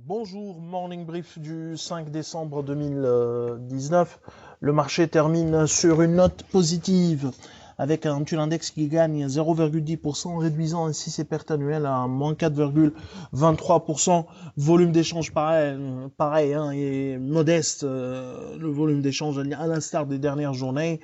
Bonjour, morning brief du 5 décembre 2019. Le marché termine sur une note positive avec un taux index qui gagne 0,10%, réduisant ainsi ses pertes annuelles à moins 4,23%. Volume d'échange pareil est modeste. Le volume d'échange à l'instar des dernières journées.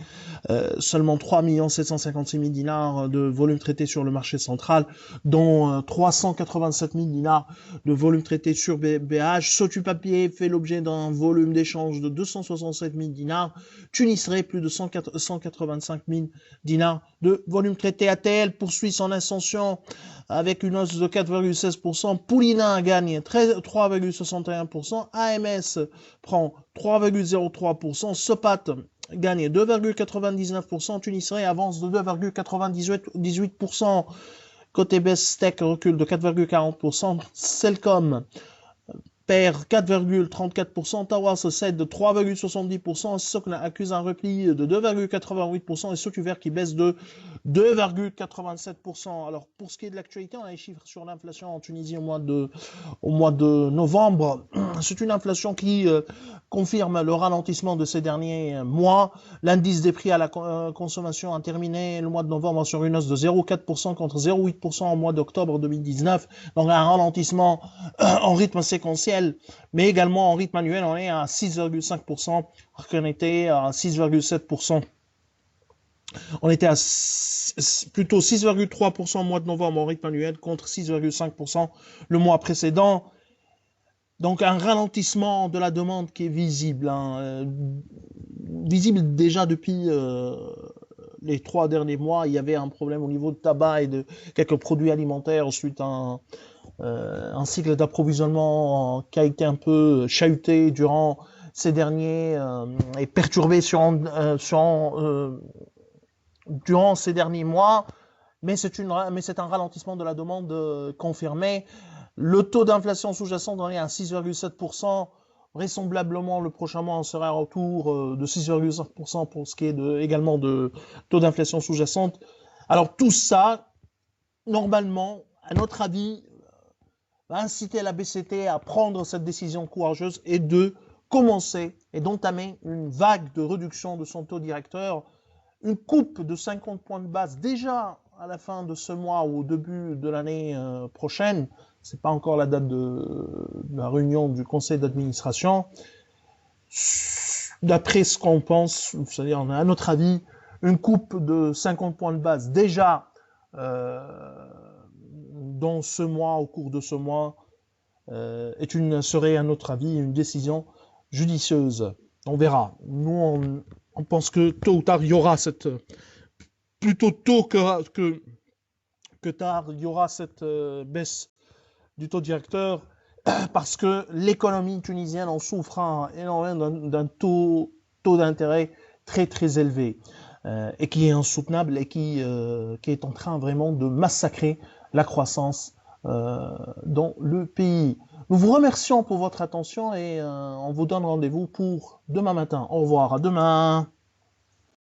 Seulement 3 756 000 dinars de volume traité sur le marché central, dont 387 000 dinars de volume traité sur BH. Sotu Papier fait l'objet d'un volume d'échange de 267 000 dinars. Tunis Ray, plus de 185 000 dinars de volume traité. ATL poursuit son ascension avec une hausse de 4,16%. Poulina gagne 3,61%. AMS prend 3,03%. Sopat gagne 2,99%. Tunis Ray avance de 2,98%. Côté Best Tech recule de 4,40%. Celcom perd 4,34%, Tawas cède de 3,70%, Socna accuse un repli de 2,88% et Sotuver qui baisse de 2,87%. Alors pour ce qui est de l'actualité, on a les chiffres sur l'inflation en Tunisie au mois de novembre. C'est une inflation qui confirme le ralentissement de ces derniers mois. L'indice des prix à la consommation a terminé le mois de novembre sur une hausse de 0,4% contre 0,8% au mois d'octobre 2019. Donc un ralentissement en rythme séquentiel, mais également en rythme annuel, on est à 6,5%, on était à 6,7%. On était à plutôt 6,3% au mois de novembre en rythme annuel contre 6,5% le mois précédent. Donc un ralentissement de la demande qui est visible, visible déjà depuis les 3 derniers mois. Il y avait un problème au niveau de tabac et de quelques produits alimentaires suite à un cycle d'approvisionnement qui a été un peu chahuté durant ces derniers et perturbé durant ces derniers mois, mais c'est un ralentissement de la demande confirmé. Le taux d'inflation sous-jacente en est à 6,7%. Vraisemblablement, le prochain mois, on sera autour de 6,5% pour ce qui est également de taux d'inflation sous-jacente. Alors tout ça, normalement, à notre avis, va inciter la BCT à prendre cette décision courageuse et de commencer et d'entamer une vague de réduction de son taux directeur, une coupe de 50 points de base déjà à la fin de ce mois ou au début de l'année prochaine. C'est pas encore la date de la réunion du conseil d'administration. D'après ce qu'on pense, c'est-à-dire à notre avis, une coupe de 50 points de base déjà dans ce mois, au cours de ce mois, serait à notre avis une décision judicieuse. On verra. Nous, on pense que tôt ou tard, il y aura plutôt tôt que tard, il y aura cette baisse du taux directeur parce que l'économie tunisienne en souffre énormément d'un taux d'intérêt très très élevé et qui est insoutenable et qui est en train vraiment de massacrer la croissance dans le pays. Nous vous remercions pour votre attention et on vous donne rendez-vous pour demain matin. Au revoir, à demain.